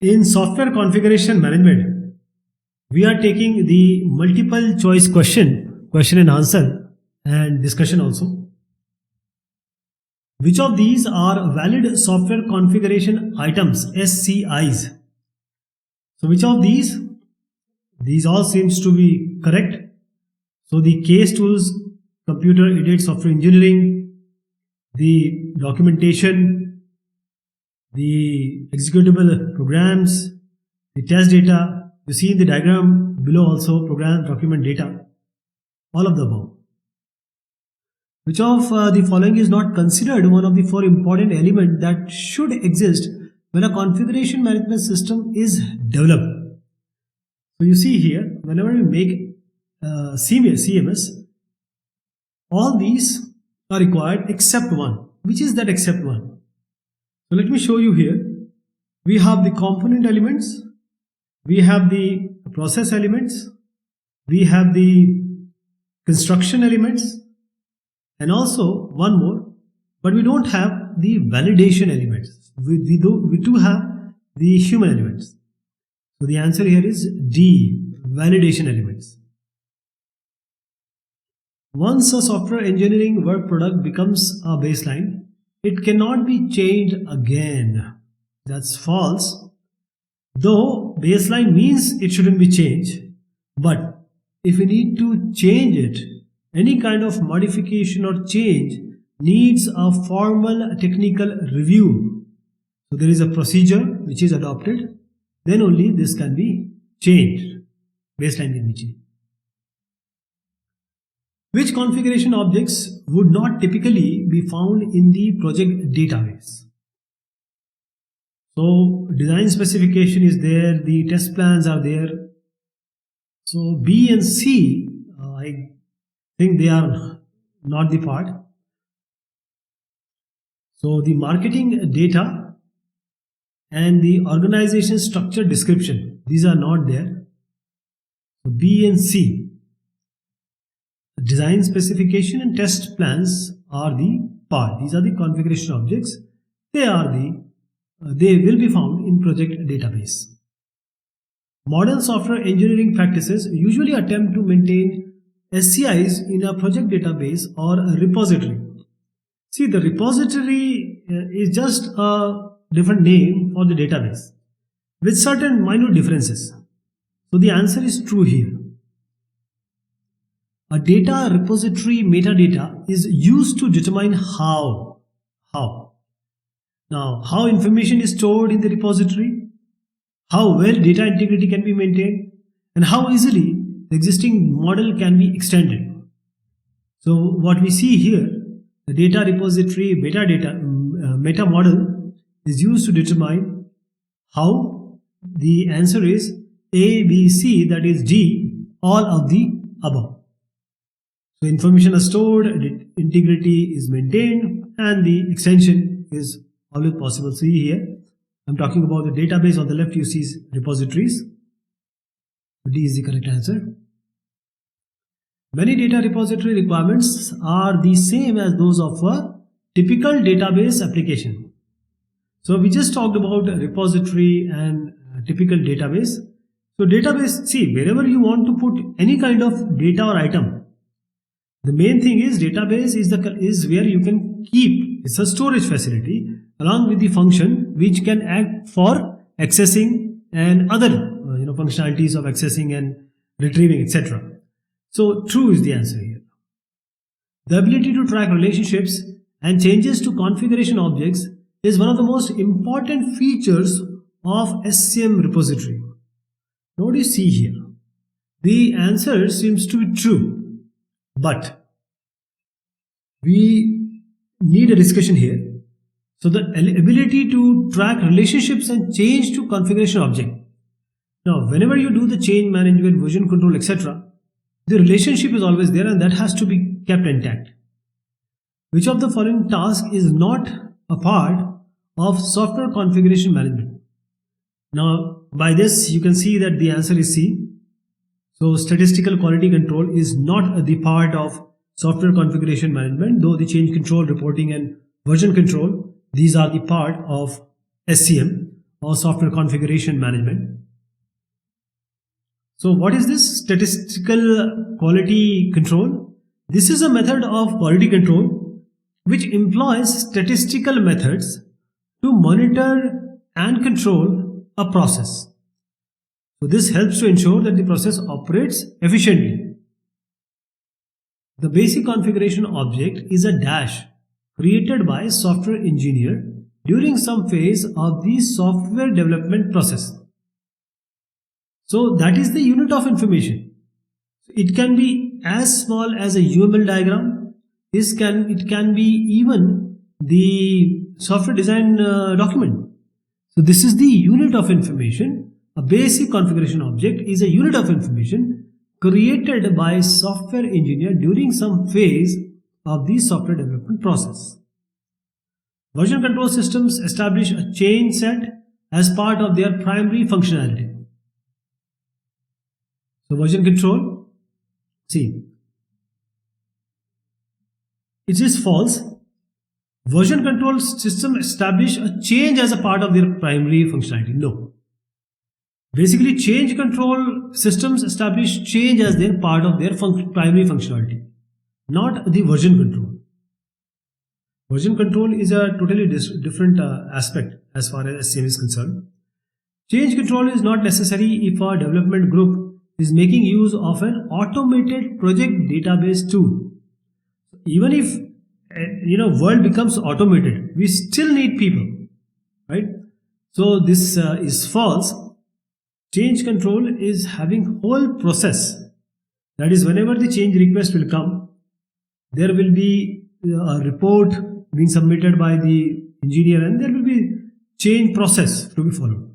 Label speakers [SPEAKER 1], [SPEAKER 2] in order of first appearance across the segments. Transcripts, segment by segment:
[SPEAKER 1] In software configuration management, we are taking the multiple choice question and answer and discussion also. Which of these are valid software configuration items, SCIs? So which of these? These all seems to be correct. So the case tools, computer aided software engineering, the documentation, the executable programs, the test data. You see in the diagram below also program, document, data, all of the above. Which of the following is not considered one of the four important elements that should exist when a configuration management system is developed? So you see here, whenever we make CMS, all these are required except one. Which is that except one? So let me show you here. We have the component elements, we have the process elements, we have the construction elements, and also one more, but we don't have the validation elements. We do have the human elements. So the answer here is D, validation elements. Once a software engineering work product becomes a baseline, it cannot be changed again. That's false. Though baseline means it shouldn't be changed, but if we need to change it, any kind of modification or change needs a formal technical review. So there is a procedure which is adopted, then only this can be changed. Baseline can be changed. Which configuration objects would not typically be found in the project database? So design specification is there, the test plans are there. So B and C, I think they are not the part. So the marketing data and the organization structure description, these are not there. So B and C. Design specification and test plans are the part. These are the configuration objects. They will be found in project database. Modern software engineering practices usually attempt to maintain SCIs in a project database or a repository. See, the repository is just a different name for the database with certain minor differences. So the answer is true here. A data repository metadata is used to determine how. Now, how information is stored in the repository, how well data integrity can be maintained, and how easily the existing model can be extended. So what we see here, the data repository meta model is used to determine how. The answer is A, B, C, that is D, all of the above. So information is stored, integrity is maintained, and the extension is always possible. See here, I'm talking about the database. On the left you see repositories. D is the correct answer. Many data repository requirements are the same as those of a typical database application. So we just talked about repository and typical database. So database, see, wherever you want to put any kind of data or item, the main thing is database is where you can keep. It's a storage facility along with the function which can act for accessing and other functionalities of accessing and retrieving, etc. So true is the answer here. The ability to track relationships and changes to configuration objects is one of the most important features of SCM repository. Now what do you see here? The answer seems to be true. But we need a discussion here. So the ability to track relationships and change to configuration object. Now, whenever you do the change management, version control, etc., the relationship is always there and that has to be kept intact. Which of the following task is not a part of software configuration management? Now, by this you can see that the answer is C. So statistical quality control is not the part of software configuration management, though the change control, reporting and version control, these are the part of SCM. or software configuration management. So what is this statistical quality control? This is a method of quality control which employs statistical methods to monitor and control a process. So this helps to ensure that the process operates efficiently. The basic configuration object is a dash created by a software engineer during some phase of the software development process. So that is the unit of information. It can be as small as a UML diagram. It can be even the software design document. So this is the unit of information. A basic configuration object is a unit of information created by a software engineer during some phase of the software development process. Version control systems establish a change set as part of their primary functionality. So version control, see, it is false. Version control system establish a change as a part of their primary functionality. No. Basically, change control systems establish change as their part of their primary functionality, not the version control. Version control is a totally different aspect as far as SCM is concerned. Change control is not necessary if a development group is making use of an automated project database tool. Even if world becomes automated, we still need people, right? So this is false. Change control is having whole process. That is, whenever the change request will come, there will be a report being submitted by the engineer and there will be change process to be followed.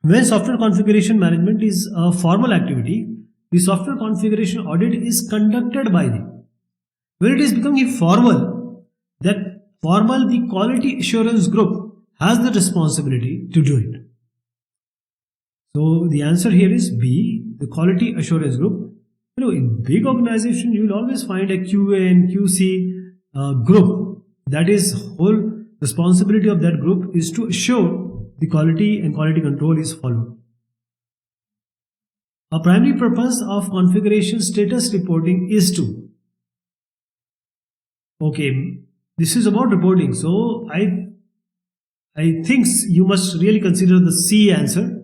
[SPEAKER 1] When software configuration management is a formal activity, the software configuration audit is conducted by the. When it is becoming formal, the quality assurance group has the responsibility to do it. So the answer here is B, the quality assurance group. In big organization, you will always find a QA and QC group. That is, whole responsibility of that group is to assure the quality and quality control is followed. A primary purpose of configuration status reporting is to. Okay, this is about reporting. So I think you must really consider the C answer.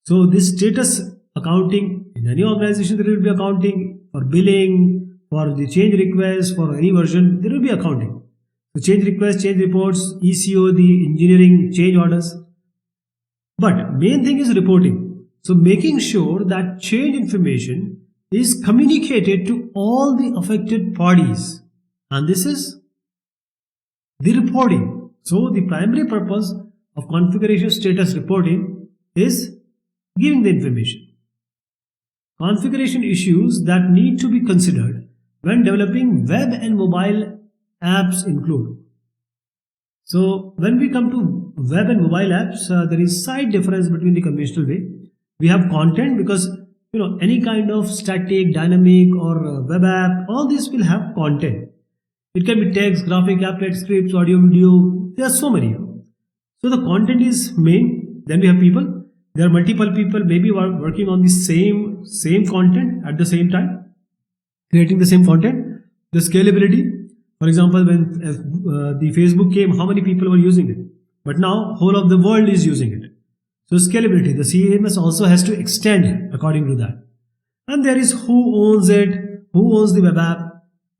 [SPEAKER 1] So this status accounting, in any organization there will be accounting for billing, for the change request, for any version, there will be accounting. The change request, change reports, ECO, the engineering change orders. But main thing is reporting. So making sure that change information is communicated to all the affected parties. And this is the reporting. So the primary purpose of configuration status reporting is giving the information. Configuration issues that need to be considered when developing web and mobile apps include. So when we come to web and mobile apps, there is slight difference between the conventional way. We have content because any kind of static, dynamic or web app, all this will have content. It can be text, graphic, applet, scripts, audio, video. There are so many. So the content is main. Then we have people. There are multiple people maybe working on the same content at the same time, creating the same content. The scalability. For example, when the Facebook came, how many people were using it? But now whole of the world is using it. So scalability, the CMS also has to extend according to that. And there is who owns it, who owns the web app,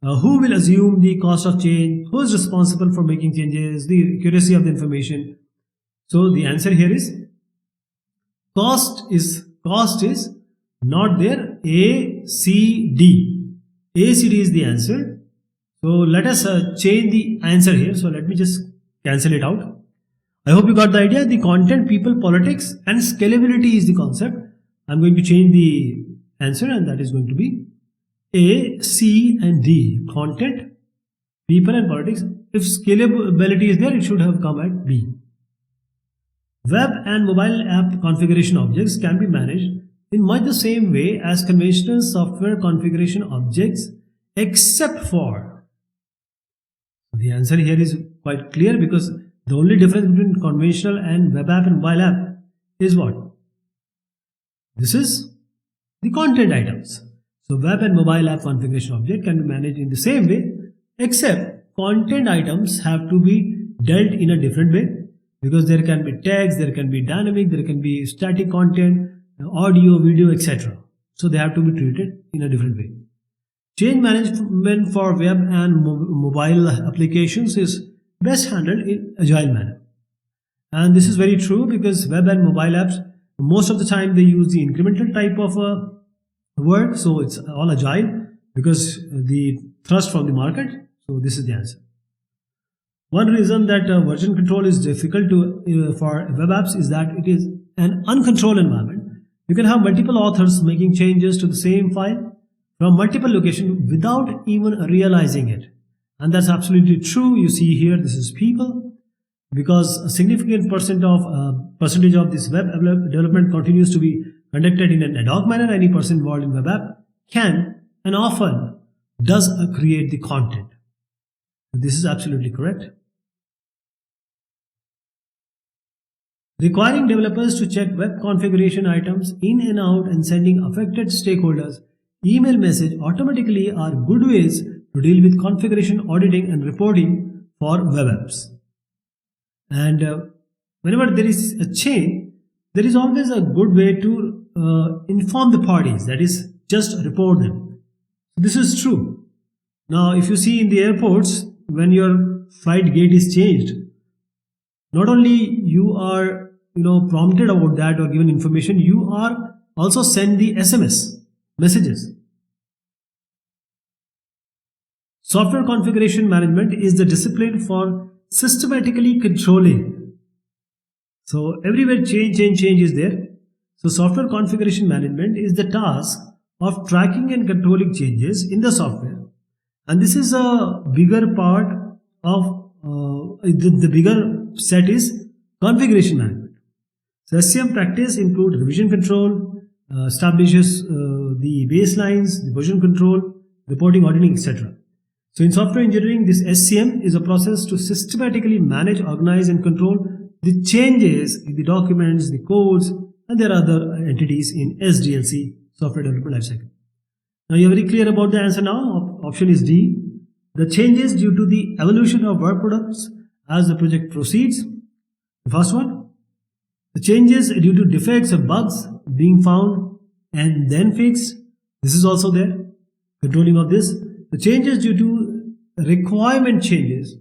[SPEAKER 1] who will assume the cost of change, who is responsible for making changes, the accuracy of the information. So the answer here is cost is not there. A, C, D. A, C, D is the answer. So let us change the answer here. So let me just cancel it out. I hope you got the idea. The content, people, politics and scalability is the concept. I'm going to change the answer and that is going to be A, C and D. Content, people and politics. If scalability is there, it should have come at B. Web and mobile app configuration objects can be managed in much the same way as conventional software configuration objects, except for. The answer here is quite clear because The only difference between conventional and web app and mobile app is what? This is the content items. So web and mobile app configuration object can be managed in the same way, except content items have to be dealt in a different way, because there can be text, there can be dynamic, there can be static content, audio, video, etc. So they have to be treated in a different way. Change management for web and mobile applications is best handled in agile manner. And this is very true, because web and mobile apps, most of the time they use the incremental type of work. So it's all agile because the thrust from the market. So this is the answer. One reason that version control is difficult for web apps is that it is an uncontrolled environment. You can have multiple authors making changes to the same file from multiple locations without even realizing it. And that's absolutely true. You see here, this is people, because a significant percentage of this web development continues to be conducted in an ad hoc manner. Any person involved in web app can and often does create the content. This is absolutely correct. Requiring developers to check web configuration items in and out and sending affected stakeholders email message automatically are good ways to deal with configuration auditing and reporting for web apps. And whenever there is a change, there is always a good way to inform the parties, that is, just report them. This is true. Now, if you see in the airports, when your flight gate is changed, not only you are prompted about that or given information, you are also sent the SMS messages. Software configuration management is the discipline for systematically controlling. So everywhere change is there. So software configuration management is the task of tracking and controlling changes in the software. And this is a bigger part of the bigger set is configuration management. So SCM practice include revision control, establishes the baselines, the version control, reporting, auditing, etc. So in software engineering, this SCM is a process to systematically manage, organize and control the changes in the documents, the codes, and there are other entities in SDLC, software development lifecycle. Now you are very clear about the answer now. Option is D. The changes due to the evolution of work products as the project proceeds. The first one. The changes due to defects or bugs being found and then fixed. This is also there. Controlling of this. The changes due to requirement changes.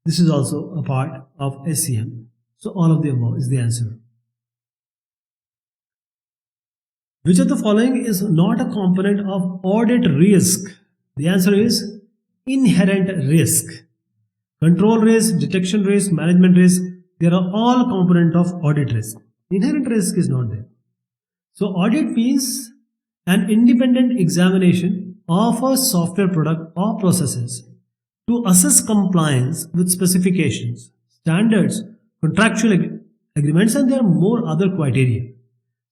[SPEAKER 1] This is also a part of SCM. So all of the above is the answer. Which of the following is not a component of audit risk? The answer is inherent risk. Control risk, detection risk, management risk, they are all component of audit risk. Inherent risk is not there. So audit means an independent examination of a software product or processes to assess compliance with specifications, standards, contractual agreements, and there are more other criteria.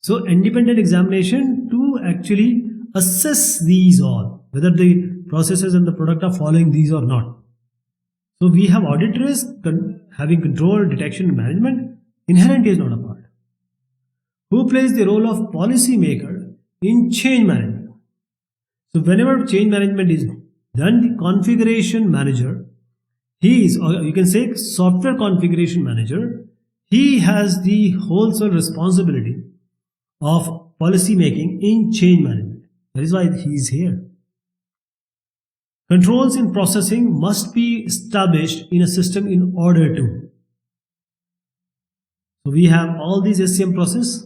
[SPEAKER 1] So independent examination to actually assess these all, whether the processes and the product are following these or not. So we have audit risk, having control, detection, and management. Inherent is not a part. Who plays the role of policy maker in change management? So whenever change management is done, the configuration manager, he is, or you can say software configuration manager, he has the whole sole responsibility of policy making in change management. That is why he is here. Controls in processing must be established in a system in order to. So we have all these SCM process.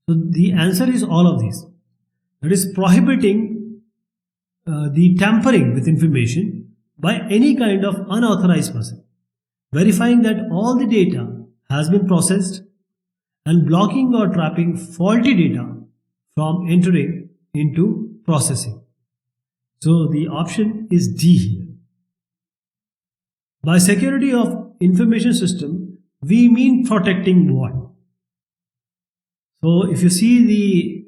[SPEAKER 1] So the answer is all of these. That is prohibiting the tampering with information by any kind of unauthorized person, verifying that all the data has been processed, and blocking or trapping faulty data from entering into processing. So the option is D here. By security of information system, we mean protecting what? So if you see the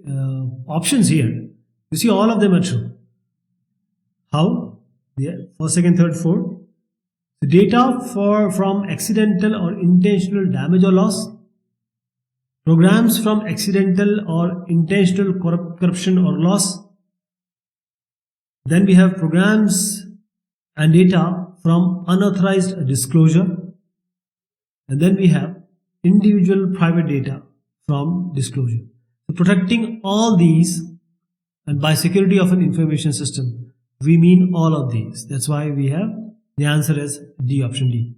[SPEAKER 1] options here, you see all of them are true. How? The first, second, third, fourth. The data from accidental or intentional damage or loss, programs from accidental or intentional corruption or loss. Then we have programs and data from unauthorized disclosure. And then we have individual private data from disclosure. So protecting all these, and by security of an information system, we mean all of these. That's why we have the answer is D, option D.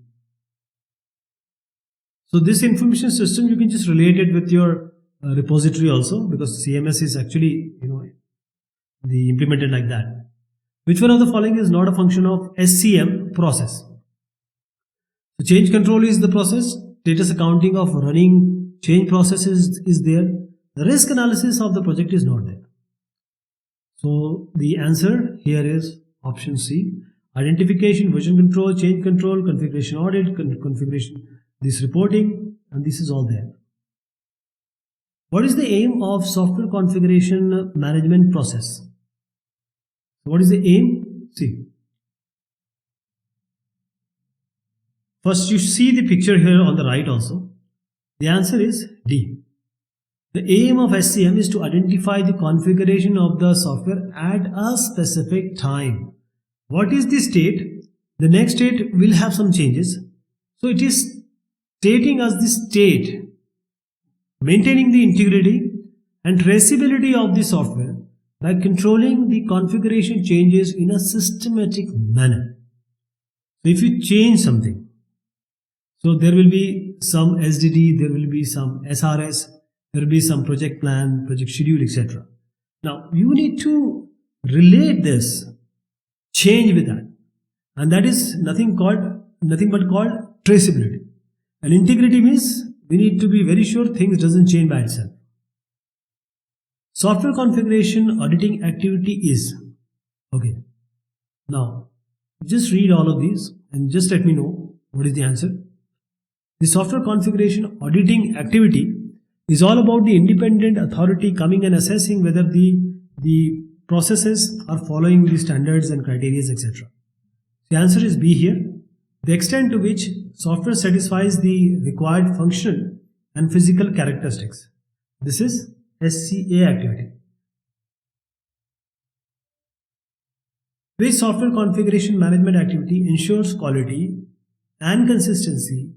[SPEAKER 1] So this information system, you can just relate it with your repository also, because CMS is actually, the implemented like that. Which one of the following is not a function of SCM process? So change control is the process. Status accounting of running change processes is there. The risk analysis of the project is not there. So the answer here is option C. Identification, version control, change control, configuration audit, configuration, this reporting, and this is all there. What is the aim of software configuration management process? What is the aim? See. First, you see the picture here on the right also. The answer is D. The aim of SCM is to identify the configuration of the software at a specific time. What is the state? The next state will have some changes. So it is stating as the state, maintaining the integrity and traceability of the software by controlling the configuration changes in a systematic manner. So if you change something, so there will be some SDD, there will be some SRS, there will be some project plan, project schedule, etc. Now you need to relate this change with that, and that is nothing but called traceability. And integrity means we need to be very sure things doesn't change by itself. Software configuration auditing activity is okay. Now just read all of these and just let me know what is the answer. The software configuration auditing activity is all about the independent authority coming and assessing whether the processes are following the standards and criteria, etc. The answer is B here. The extent to which software satisfies the required functional and physical characteristics. This is SCA activity. Which software configuration management activity ensures quality and consistency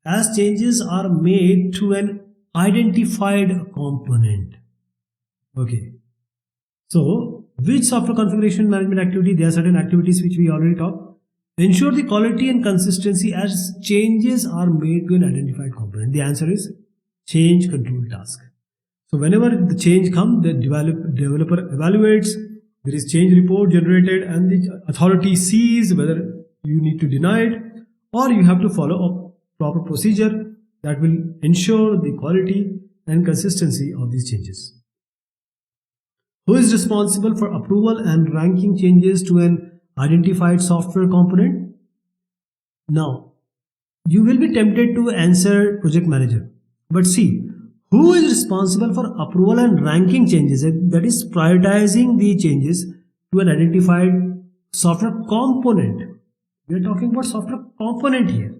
[SPEAKER 1] as changes are made to an identified component? Okay. So, which software configuration management activity? There are certain activities which we already talked. Ensure the quality and consistency as changes are made to an identified component. The answer is change control task. So whenever the change comes, the developer evaluates, there is change report generated, and the authority sees whether you need to deny it or you have to follow a proper procedure that will ensure the quality and consistency of these changes. Who is responsible for approval and ranking changes to an identified software component? Now, you will be tempted to answer project manager, but see, who is responsible for approval and ranking changes? That is prioritizing the changes to an identified software component. We are talking about software component here.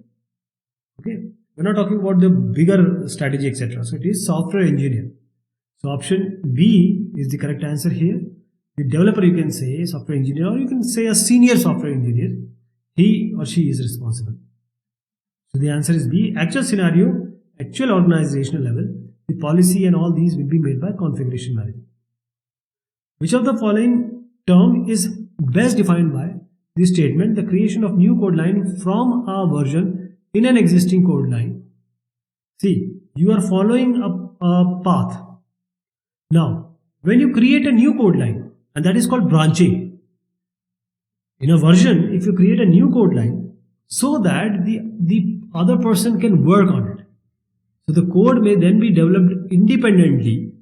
[SPEAKER 1] Okay, we're not talking about the bigger strategy, etc. So it is software engineer. So option B is the correct answer here. The developer, you can say software engineer, or you can say a senior software engineer. He or she is responsible. So the answer is B. Actual scenario, actual organizational level, the policy and all these will be made by configuration manager. Which of the following term is best defined by the statement, the creation of new code line from a version in an existing code line? See, you are following a path. Now, when you create a new code line, and that is called branching. In a version, if you create a new code line so that the other person can work on it. So the code may then be developed independently,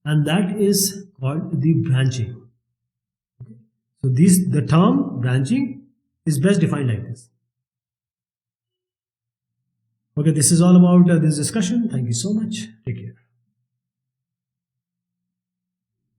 [SPEAKER 1] and that is called the branching. So the term branching is best defined like this. Okay, this is all about this discussion. Thank you so much. Take care.